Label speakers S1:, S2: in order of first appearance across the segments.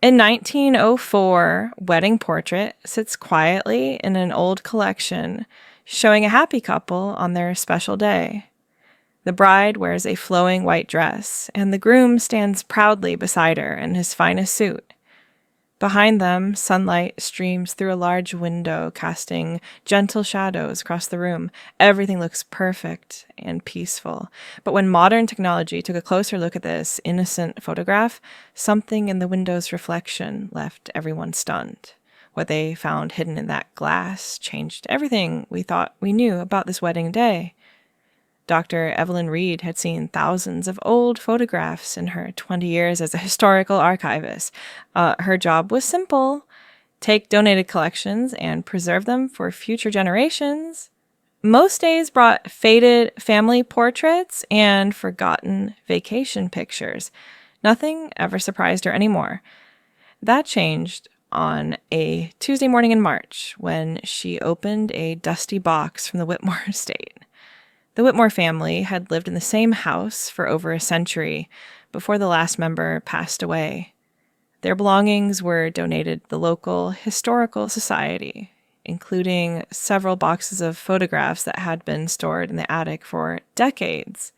S1: In 1904, Wedding Portrait sits quietly in an old collection, showing a happy couple on their special day. The bride wears a flowing white dress, and the groom stands proudly beside her in his finest suit. Behind them, sunlight streams through a large window, casting gentle shadows across the room. Everything looks perfect and peaceful. But when modern technology took a closer look at this innocent photograph, something in the window's reflection left everyone stunned. What they found hidden in that glass changed everything we thought we knew about this wedding day. Dr. Evelyn Reed had seen thousands of old photographs in her 20 years as a historical archivist. Her job was simple: take donated collections and preserve them for future generations. Most days brought faded family portraits and forgotten vacation pictures. Nothing ever surprised her anymore. That changed on a Tuesday morning in March when she opened a dusty box from the Whitmore estate. The Whitmore family had lived in the same house for over a century before the last member passed away. Their belongings were donated to the local historical society, including several boxes of photographs that had been stored in the attic for decades.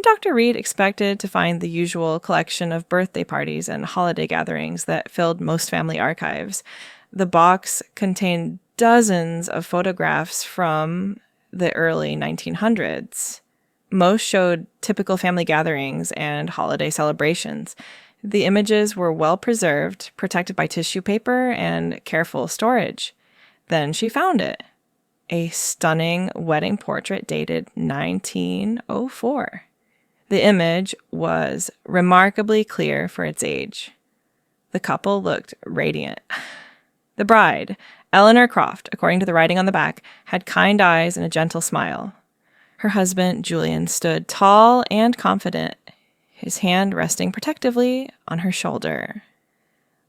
S1: Dr. Reed expected to find the usual collection of birthday parties and holiday gatherings that filled most family archives. The box contained dozens of photographs from the early 1900s. Most showed typical family gatherings and holiday celebrations. The images were well preserved, protected by tissue paper and careful storage. Then she found it. A stunning wedding portrait dated 1904. The image was remarkably clear for its age. The couple looked radiant. The bride, Eleanor Croft, according to the writing on the back, had kind eyes and a gentle smile. Her husband, Julian, stood tall and confident, his hand resting protectively on her shoulder.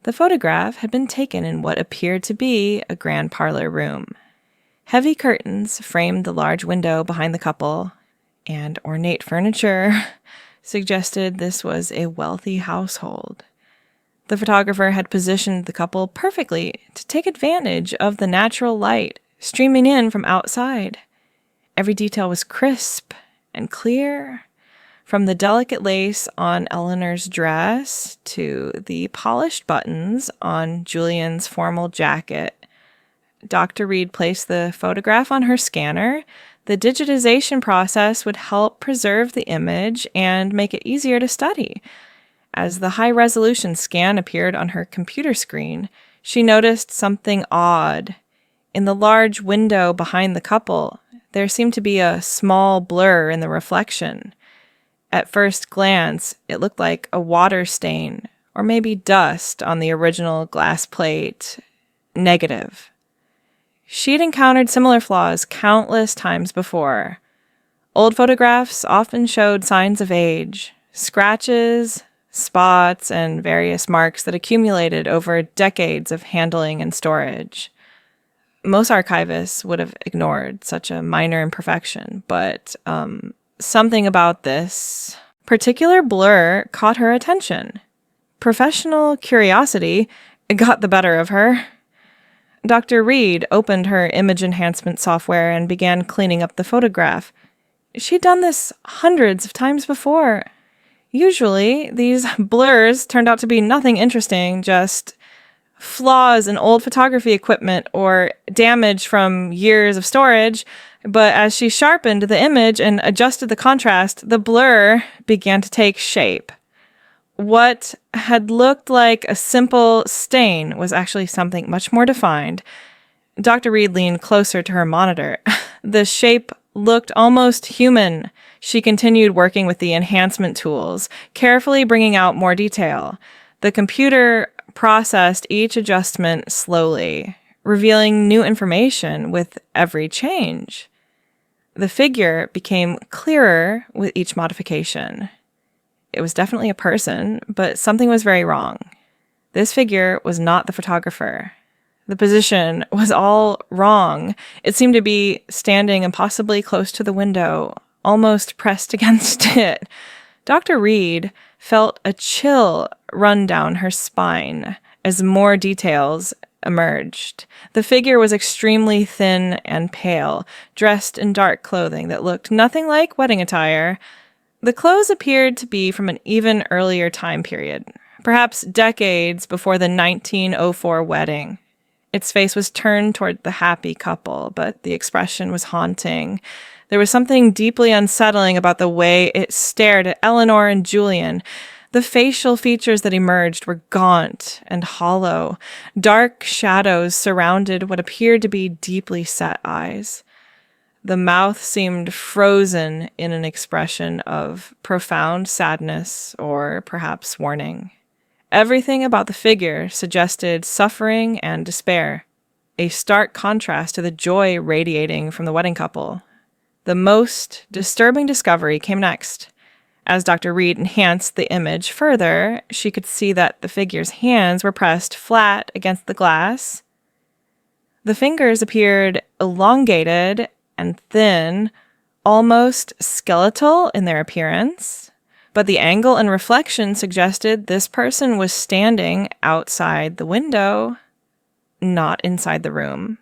S1: The photograph had been taken in what appeared to be a grand parlor room. Heavy curtains framed the large window behind the couple, and ornate furniture suggested this was a wealthy household. The photographer had positioned the couple perfectly to take advantage of the natural light streaming in from outside. Every detail was crisp and clear, from the delicate lace on Eleanor's dress to the polished buttons on Julian's formal jacket. Dr. Reed placed the photograph on her scanner. The digitization process would help preserve the image and make it easier to study. As the high-resolution scan appeared on her computer screen, she noticed something odd. In the large window behind the couple, there seemed to be a small blur in the reflection. At first glance, it looked like a water stain, or maybe dust on the original glass plate. Negative. She'd encountered similar flaws countless times before. Old photographs often showed signs of age, scratches, spots, and various marks that accumulated over decades of handling and storage. Most archivists would have ignored such a minor imperfection, but something about this particular blur caught her attention. Professional curiosity got the better of her. Dr. Reed opened her image enhancement software and began cleaning up the photograph. She'd done this hundreds of times before. Usually, these blurs turned out to be nothing interesting, just flaws in old photography equipment or damage from years of storage. But as she sharpened the image and adjusted the contrast, the blur began to take shape. What had looked like a simple stain was actually something much more defined. Dr. Reed leaned closer to her monitor. The shape looked almost human. She continued working with the enhancement tools, carefully bringing out more detail. The computer processed each adjustment slowly, revealing new information with every change. The figure became clearer with each modification. It was definitely a person, but something was very wrong. This figure was not the photographer. The position was all wrong. It seemed to be standing impossibly close to the window, almost pressed against it. Dr. Reed felt a chill run down her spine as more details emerged. The figure was extremely thin and pale, dressed in dark clothing that looked nothing like wedding attire. The clothes appeared to be from an even earlier time period, perhaps decades before the 1904 wedding. Its face was turned toward the happy couple, but the expression was haunting. There was something deeply unsettling about the way it stared at Eleanor and Julian. The facial features that emerged were gaunt and hollow. Dark shadows surrounded what appeared to be deeply set eyes. The mouth seemed frozen in an expression of profound sadness or perhaps warning. Everything about the figure suggested suffering and despair, a stark contrast to the joy radiating from the wedding couple. The most disturbing discovery came next. As Dr. Reed enhanced the image further, she could see that the figure's hands were pressed flat against the glass. The fingers appeared elongated and thin, almost skeletal in their appearance, but the angle and reflection suggested this person was standing outside the window, not inside the room.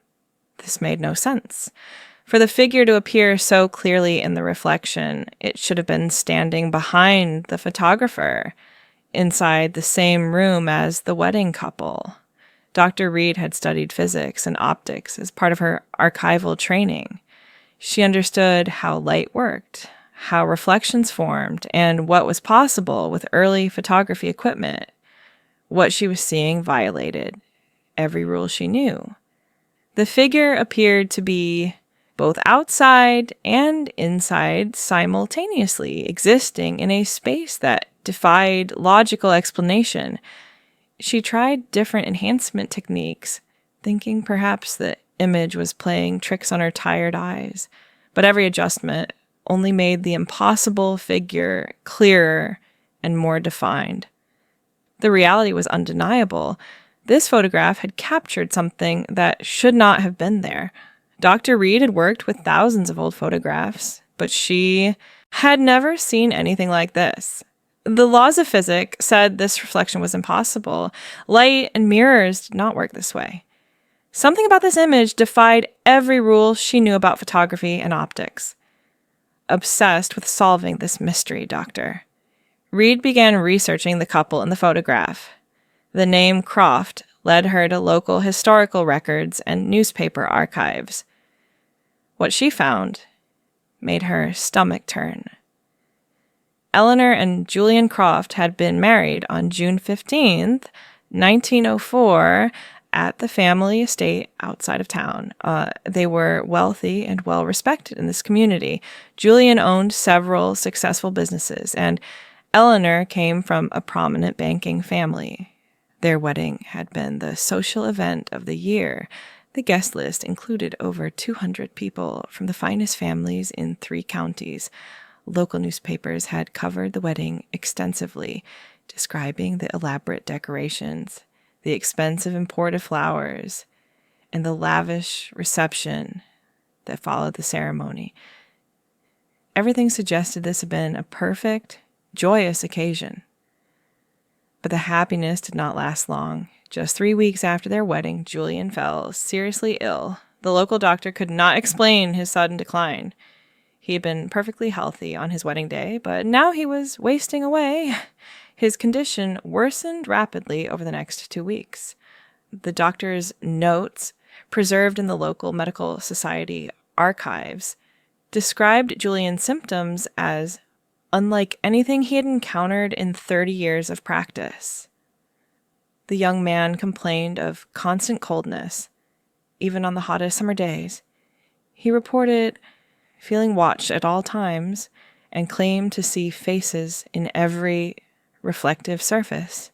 S1: This made no sense. For the figure to appear so clearly in the reflection, it should have been standing behind the photographer, inside the same room as the wedding couple. Dr. Reed had studied physics and optics as part of her archival training. She understood how light worked, how reflections formed, and what was possible with early photography equipment. What she was seeing violated every rule she knew. The figure appeared to be both outside and inside simultaneously, existing in a space that defied logical explanation. She tried different enhancement techniques, thinking perhaps the image was playing tricks on her tired eyes, but every adjustment only made the impossible figure clearer and more defined. The reality was undeniable. This photograph had captured something that should not have been there. Dr. Reed had worked with thousands of old photographs, but she had never seen anything like this. The laws of physics said this reflection was impossible. Light and mirrors did not work this way. Something about this image defied every rule she knew about photography and optics. Obsessed with solving this mystery, Dr. Reed began researching the couple in the photograph. The name Croft led her to local historical records and newspaper archives. What she found made her stomach turn. Eleanor and Julian Croft had been married on June 15th, 1904, at the family estate outside of town. They were wealthy and well-respected in this community. Julian owned several successful businesses, and Eleanor came from a prominent banking family. Their wedding had been the social event of the year. The guest list included over 200 people from the finest families in 3 counties. Local newspapers had covered the wedding extensively, describing the elaborate decorations, the expensive imported flowers, and the lavish reception that followed the ceremony. Everything suggested this had been a perfect, joyous occasion. But the happiness did not last long. Just 3 weeks after their wedding, Julian fell seriously ill. The local doctor could not explain his sudden decline. He had been perfectly healthy on his wedding day, but now he was wasting away. His condition worsened rapidly over the next 2 weeks. The doctor's notes, preserved in the local medical society archives, described Julian's symptoms as unlike anything he had encountered in 30 years of practice. The young man complained of constant coldness, even on the hottest summer days. He reported feeling watched at all times and claimed to see faces in every reflective surface.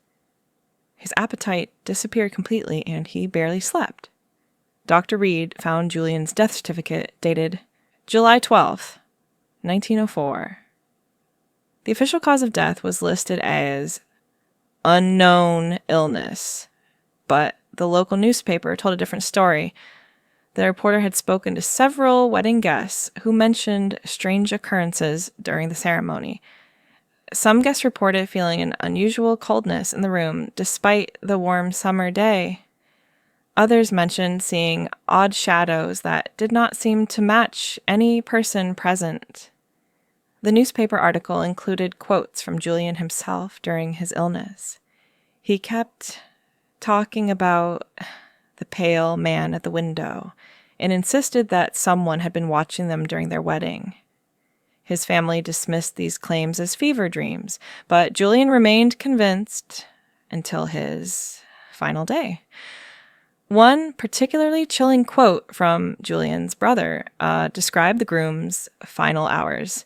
S1: His appetite disappeared completely and he barely slept. Dr. Reed found Julian's death certificate dated July 12th, 1904. The official cause of death was listed as unknown illness, but the local newspaper told a different story. The reporter had spoken to several wedding guests who mentioned strange occurrences during the ceremony. Some guests reported feeling an unusual coldness in the room despite the warm summer day. Others mentioned seeing odd shadows that did not seem to match any person present. The newspaper article included quotes from Julian himself during his illness. He kept talking about the pale man at the window and insisted that someone had been watching them during their wedding. His family dismissed these claims as fever dreams, but Julian remained convinced until his final day. One particularly chilling quote from Julian's brother described the groom's final hours.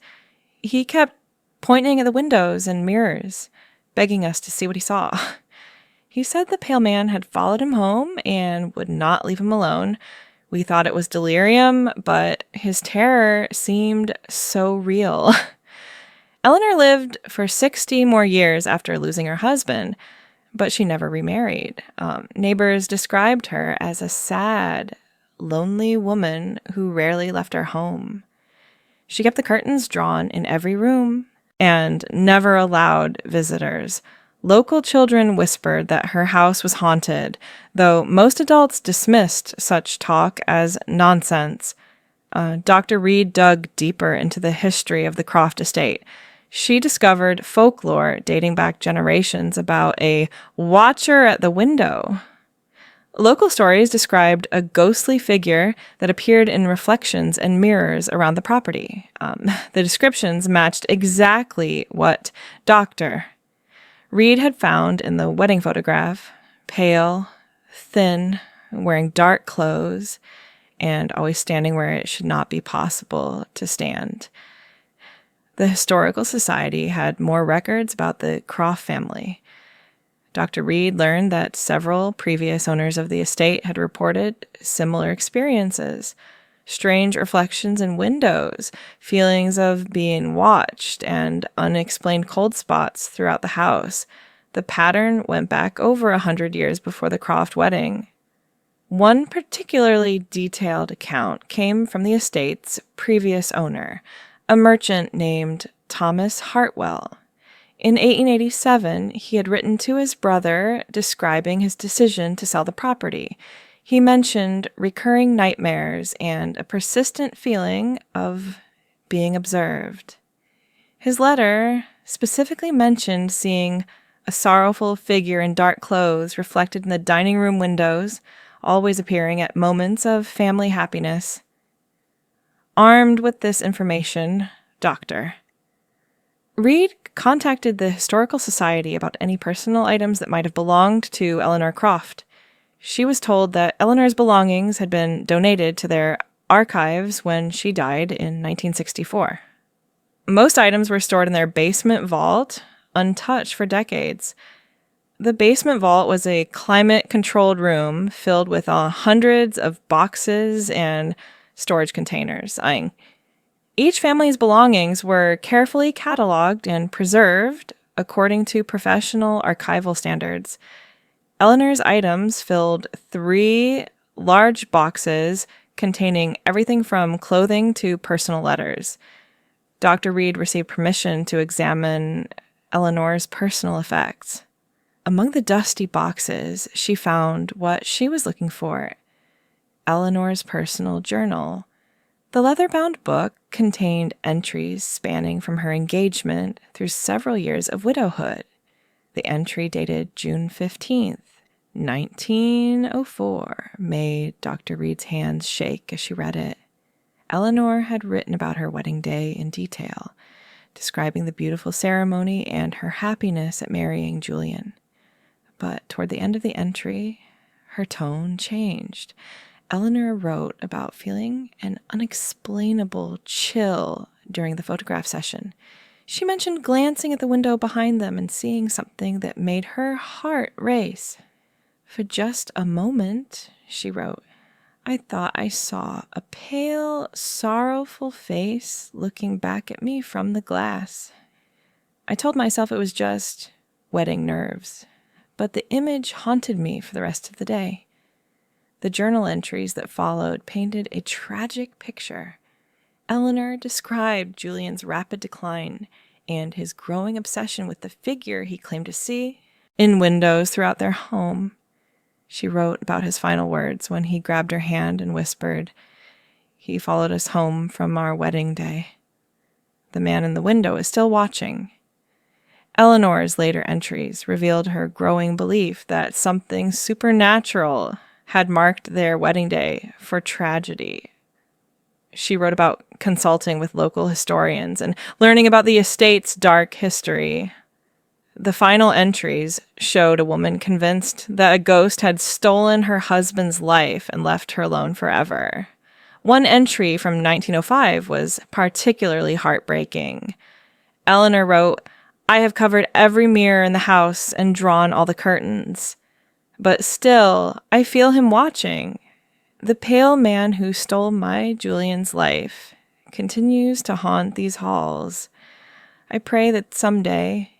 S1: He kept pointing at the windows and mirrors, begging us to see what he saw. He said the pale man had followed him home and would not leave him alone. We thought it was delirium, but his terror seemed so real. Eleanor lived for 60 more years after losing her husband, but she never remarried. Neighbors described her as a sad, lonely woman who rarely left her home. She kept the curtains drawn in every room and never allowed visitors. Local children whispered that her house was haunted, though most adults dismissed such talk as nonsense. Dr. Reed dug deeper into the history of the Croft estate. She discovered folklore dating back generations about a watcher at the window. Local stories described a ghostly figure that appeared in reflections and mirrors around the property. The descriptions matched exactly what Dr. Reed had found in the wedding photograph: pale, thin, wearing dark clothes, and always standing where it should not be possible to stand. The Historical Society had more records about the Croft family. Dr. Reed learned that several previous owners of the estate had reported similar experiences: strange reflections in windows, feelings of being watched, and unexplained cold spots throughout the house. The pattern went back over 100 years before the Croft wedding. One particularly detailed account came from the estate's previous owner, a merchant named Thomas Hartwell. In 1887, he had written to his brother describing his decision to sell the property. He mentioned recurring nightmares and a persistent feeling of being observed. His letter specifically mentioned seeing a sorrowful figure in dark clothes reflected in the dining room windows, always appearing at moments of family happiness. Armed with this information, Dr. Reed contacted the Historical Society about any personal items that might have belonged to Eleanor Croft. She was told that Eleanor's belongings had been donated to their archives when she died in 1964. Most items were stored in their basement vault, untouched for decades. The basement vault was a climate-controlled room filled with hundreds of boxes and storage containers. Each family's belongings were carefully cataloged and preserved according to professional archival standards. Eleanor's items filled 3 large boxes containing everything from clothing to personal letters. Dr. Reed received permission to examine Eleanor's personal effects. Among the dusty boxes, she found what she was looking for: Eleanor's personal journal. The leather-bound book contained entries spanning from her engagement through several years of widowhood. The entry dated June 15th, 1904, made Dr. Reed's hands shake as she read it. Eleanor had written about her wedding day in detail, describing the beautiful ceremony and her happiness at marrying Julian. But toward the end of the entry, her tone changed. Eleanor wrote about feeling an unexplainable chill during the photograph session. She mentioned glancing at the window behind them and seeing something that made her heart race. "For just a moment," she wrote, "I thought I saw a pale, sorrowful face looking back at me from the glass. I told myself it was just wedding nerves, but the image haunted me for the rest of the day." The journal entries that followed painted a tragic picture. Eleanor described Julian's rapid decline, and his growing obsession with the figure he claimed to see in windows throughout their home. She wrote about his final words when he grabbed her hand and whispered, "He followed us home from our wedding day. The man in the window is still watching." Eleanor's later entries revealed her growing belief that something supernatural had marked their wedding day for tragedy. She wrote about consulting with local historians and learning about the estate's dark history. The final entries showed a woman convinced that a ghost had stolen her husband's life and left her alone forever. One entry from 1905 was particularly heartbreaking. Eleanor wrote, "I have covered every mirror in the house and drawn all the curtains. But still, I feel him watching. The pale man who stole my Julian's life continues to haunt these halls. I pray that someday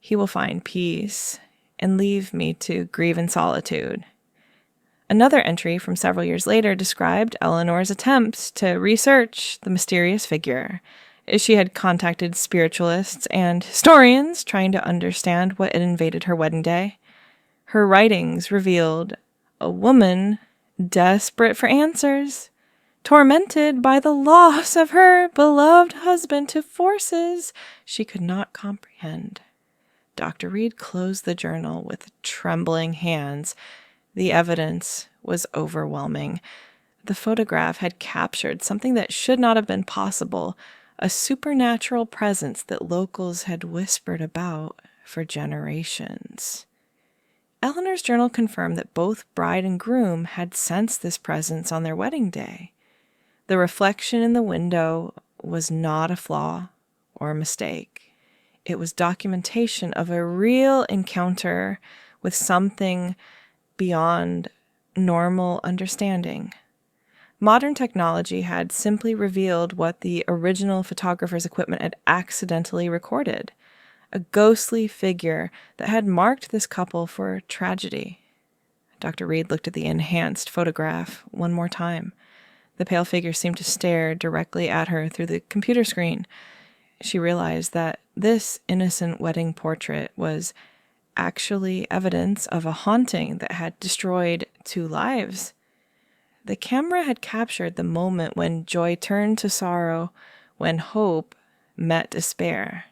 S1: he will find peace and leave me to grieve in solitude." Another entry from several years later described Eleanor's attempts to research the mysterious figure. She had contacted spiritualists and historians trying to understand what had invaded her wedding day. Her writings revealed a woman desperate for answers, tormented by the loss of her beloved husband to forces she could not comprehend. Dr. Reed closed the journal with trembling hands. The evidence was overwhelming. The photograph had captured something that should not have been possible, a supernatural presence that locals had whispered about for generations. Eleanor's journal confirmed that both bride and groom had sensed this presence on their wedding day. The reflection in the window was not a flaw or a mistake. It was documentation of a real encounter with something beyond normal understanding. Modern technology had simply revealed what the original photographer's equipment had accidentally recorded, a ghostly figure that had marked this couple for tragedy. Dr. Reed looked at the enhanced photograph one more time. The pale figure seemed to stare directly at her through the computer screen. She realized that this innocent wedding portrait was actually evidence of a haunting that had destroyed 2 lives. The camera had captured the moment when joy turned to sorrow, when hope met despair.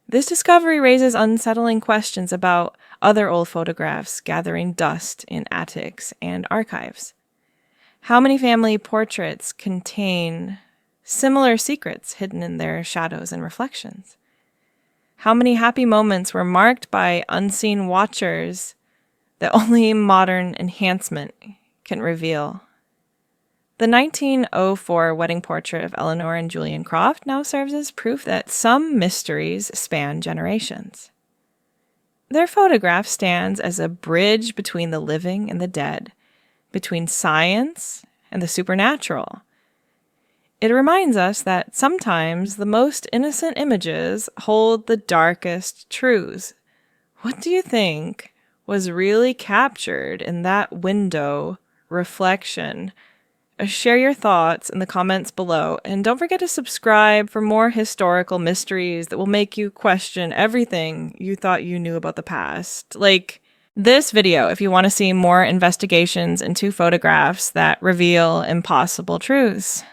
S1: This discovery raises unsettling questions about other old photographs gathering dust in attics and archives. How many family portraits contain similar secrets hidden in their shadows and reflections? How many happy moments were marked by unseen watchers that only modern enhancement can reveal? The 1904 wedding portrait of Eleanor and Julian Croft now serves as proof that some mysteries span generations. Their photograph stands as a bridge between the living and the dead, between science and the supernatural. It reminds us that sometimes the most innocent images hold the darkest truths. What do you think was really captured in that window reflection? Share your thoughts in the comments below, and don't forget to subscribe for more historical mysteries that will make you question everything you thought you knew about the past. Like this video, if you want to see more investigations into photographs that reveal impossible truths.